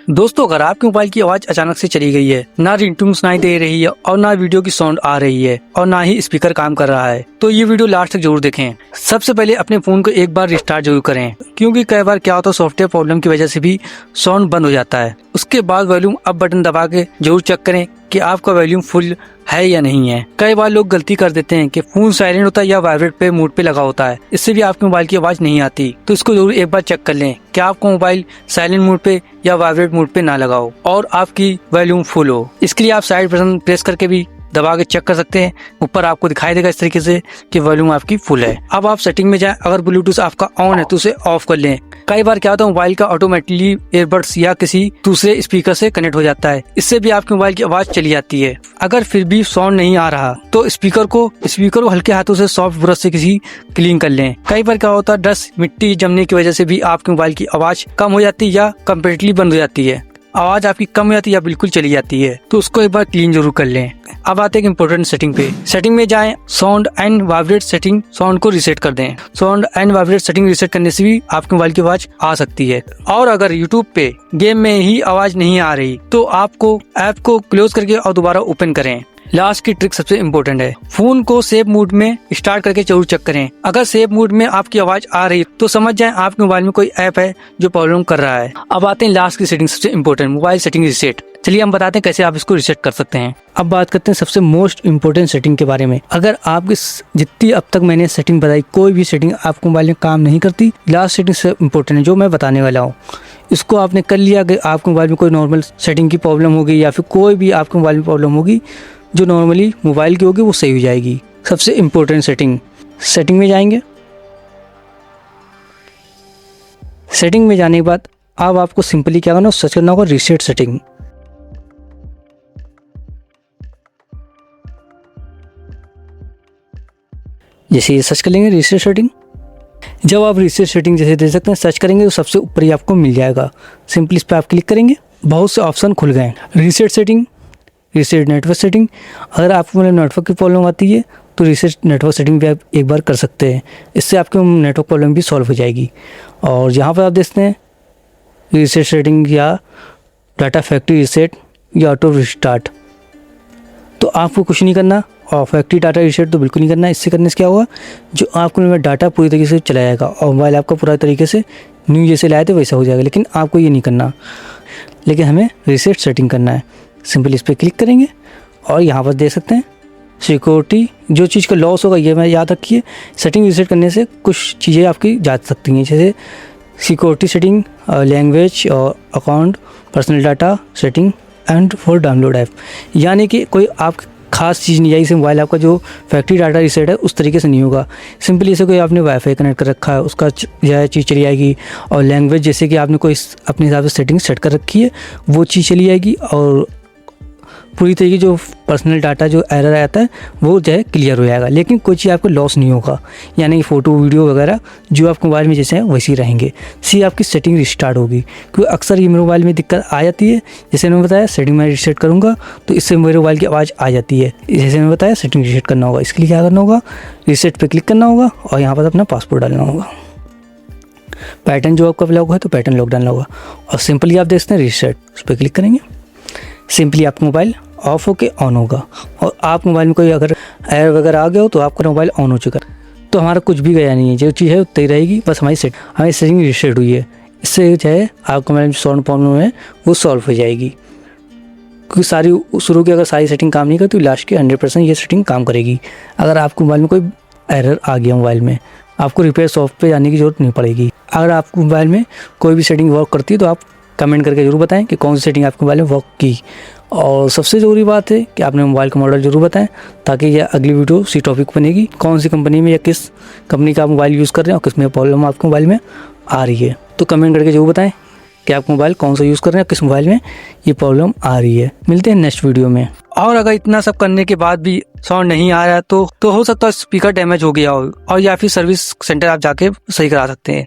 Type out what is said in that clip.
दोस्तों, अगर आपके मोबाइल की आवाज अचानक से चली गई है, ना रिंगटोन सुनाई दे रही है और ना वीडियो की साउंड आ रही है और ना ही स्पीकर काम कर रहा है, तो ये वीडियो लास्ट तक जरूर देखें। सबसे पहले अपने फोन को एक बार रिस्टार्ट जरूर करें, क्योंकि कई बार क्या होता है सॉफ्टवेयर प्रॉब्लम की वजह से भी साउंड बंद हो जाता है। उसके बाद वॉल्यूम अप बटन दबा के जरूर चेक करें कि आपका वॉल्यूम फुल है या नहीं है। कई बार लोग गलती कर देते हैं कि फोन साइलेंट होता है या वाइब्रेट पे मोड पे लगा होता है, इससे भी आपके मोबाइल की आवाज नहीं आती। तो इसको जरूर एक बार चेक कर लें कि आपका मोबाइल साइलेंट मोड पे या वाइब्रेट मोड पे ना लगा हो और आपकी वॉल्यूम फुल हो। इसके लिए आप साइड बटन प्रेस करके भी दबा के चेक कर सकते हैं। ऊपर आपको दिखाई देगा इस तरीके से कि वॉल्यूम आपकी फुल है। अब आप सेटिंग में जाएं, अगर ब्लूटूथ आपका ऑन है तो उसे ऑफ कर लें। कई बार क्या होता है मोबाइल का ऑटोमेटिकली ईयरबड्स या किसी दूसरे स्पीकर से कनेक्ट हो जाता है, इससे भी आपके मोबाइल की आवाज चली जाती है। अगर फिर भी साउंड नहीं आ रहा तो स्पीकर को हल्के हाथों से सॉफ्ट ब्रश से किसी क्लीन कर लें। कई बार क्या होता है डस्ट मिट्टी जमने की वजह से भी आपके मोबाइल की आवाज कम हो जाती है या कम्प्लीटली बंद हो जाती है। आवाज आपकी कम हो जाती है या बिल्कुल चली जाती है, तो उसको एक बार क्लीन जरूर कर लें। अब आते हैं इम्पोर्टेंट सेटिंग पे। सेटिंग में जाएं, sound and vibrate setting, sound को रीसेट कर दें। Sound and vibrate setting reset करने से भी आपके मोबाइल की आवाज आ सकती है। और अगर यूट्यूब पे गेम में ही आवाज नहीं आ रही तो आपको ऐप को क्लोज करके और दोबारा ओपन करें। लास्ट की ट्रिक सबसे इम्पोर्टेंट है, फोन को सेव मोड में स्टार्ट करके जरूर चेक करें। अगर सेव मोड में आपकी आवाज आ रही तो समझ जाएं आपके मोबाइल में कोई ऐप है जो प्रॉब्लम कर रहा है। अब आते हैं लास्ट की सेटिंग सबसे इम्पोर्टेंट, मोबाइल सेटिंग रिसेट। चलिए हम बताते हैं कैसे आप इसको रिसेट कर सकते हैं। अब बात करते हैं सबसे मोस्ट इम्पोर्टेंट सेटिंग के बारे में। अगर आपकी जितनी अब तक मैंने सेटिंग बताई, कोई भी सेटिंग आपके मोबाइल में काम नहीं करती, लास्ट सेटिंग से इम्पोर्टेंट है जो मैं बताने वाला हूँ। इसको आपने कर लिया कि आपके मोबाइल में कोई नॉर्मल सेटिंग की प्रॉब्लम होगी या फिर कोई भी आपके मोबाइल में प्रॉब्लम होगी जो नॉर्मली मोबाइल की होगी वो सही हो जाएगी। सबसे इम्पोर्टेंट सेटिंग में जाएंगे। सेटिंग में जाने के बाद अब आपको सिंपली क्या करना है, सर्च करना होगा रीसेट सेटिंग। जैसे ये सर्च कर लेंगे रीसेट सेटिंग, जब आप रीसेट सेटिंग जैसे दे सकते हैं सर्च करेंगे तो सबसे ऊपर ही आपको मिल जाएगा। सिंपली इस पर आप क्लिक करेंगे, बहुत से ऑप्शन खुल गए। Reset setting, reset network setting. अगर आपको नेटवर्क की प्रॉब्लम आती है तो रीसेट नेटवर्क सेटिंग भी आप एक बार कर सकते हैं, इससे आपकी नेटवर्क प्रॉब्लम भी सॉल्व हो जाएगी। और यहाँ पर आप देखते हैं रीसेट सेटिंग या डाटा फैक्ट्री रीसेट या ऑटो रिस्टार्ट, तो आपको कुछ नहीं करना। और फैक्ट्री डाटा रीसेट तो बिल्कुल नहीं करना। इससे करने से क्या होगा, जो आपको डाटा पूरी तरीके से चला जाएगा और मोबाइल आपका पूरा तरीके से न्यू जैसे लाए थे वैसा हो जाएगा, लेकिन आपको ये नहीं करना। लेकिन हमें रीसेट सेटिंग करना है। सिंपली इस पर क्लिक करेंगे और यहाँ पर देख सकते हैं सिक्योरिटी, जो चीज़ का लॉस होगा ये मैं याद रखिए। सेटिंग रीसेट करने से कुछ चीज़ें आपकी जा सकती हैं, जैसे सिक्योरिटी सेटिंग, लैंग्वेज और account, personal data setting and for download app. यानी कि कोई आप खास चीज़ नहीं आई, मोबाइल आपका जो फैक्ट्री डाटा रीसेट है उस तरीके से नहीं होगा। सिंपली जैसे कोई आपने वाईफाई कनेक्ट कर रखा है उसका यह चीज़ चली जाएगी। और लैंग्वेज जैसे कि आपने कोई अपने हिसाब से सेटिंग सेट कर रखी है वो चीज़ चली जाएगी। और पूरी तरीके जो पर्सनल डाटा जो एरर आता है वो जो है क्लियर हो जाएगा, लेकिन कोई चीज़ आपको लॉस नहीं होगा। यानी कि फ़ोटो वीडियो वगैरह जो आपके मोबाइल में जैसे हैं वैसे ही रहेंगे। सी आपकी सेटिंग रिस्टार्ट होगी, क्योंकि अक्सर ये मेरे मोबाइल में दिक्कत आ जाती है। जैसे मैंने बताया सेटिंग में रीसेट करूँगा तो इससे मेरे मोबाइल की आवाज़ आ जाती है। जैसे मैंने बताया सेटिंग रीसेट करना होगा, इसके लिए क्या करना होगा, रीसेट पर क्लिक करना होगा और यहाँ पर अपना पासवर्ड डालना होगा। पैटर्न जो आपका लॉक है तो पैटर्न लॉक डालना होगा और सिंपली आप देखते हैं रीसेट, उस पर क्लिक करेंगे। सिंपली आपका मोबाइल ऑफ होके ऑन होगा और आप मोबाइल में कोई अगर एरर वगैरह आ गया हो तो आपका मोबाइल ऑन हो चुका है, तो हमारा कुछ भी गया नहीं है। जो चीज़ है उतनी रहेगी, बस हमारी सेटिंग रीसेट हुई है। इससे जो है आपके मोबाइल में साउंड प्रॉब्लम है वो सॉल्व हो जाएगी, क्योंकि सारी शुरू की अगर सारी सेटिंग काम नहीं करती तो लास्ट की 100% ये सेटिंग काम करेगी। अगर आपके मोबाइल में कोई एरर आ गया मोबाइल में, आपको रिपेयर शॉप पे जाने की जरूरत नहीं पड़ेगी। अगर आपके मोबाइल में कोई भी सेटिंग वर्क करती है तो आप कमेंट करके जरूर बताएं कि कौन सी सेटिंग आपके मोबाइल में वर्क की। और सबसे ज़रूरी बात है कि आपने मोबाइल का मॉडल जरूर बताएं, ताकि यह अगली वीडियो उसी टॉपिक बनेगी, कौन सी कंपनी में या किस कंपनी का आप मोबाइल यूज़ कर रहे हैं और किस में प्रॉब्लम आपके मोबाइल में आ रही है। तो कमेंट करके जरूर बताएं कि आप मोबाइल कौन सा यूज़ कर रहे हैं, किस मोबाइल में ये प्रॉब्लम आ रही है। मिलते हैं नेक्स्ट वीडियो में। और अगर इतना सब करने के बाद भी साउंड नहीं आ रहा तो हो सकता है स्पीकर डैमेज हो गया हो, और या फिर सर्विस सेंटर आप जाके सही करा सकते हैं।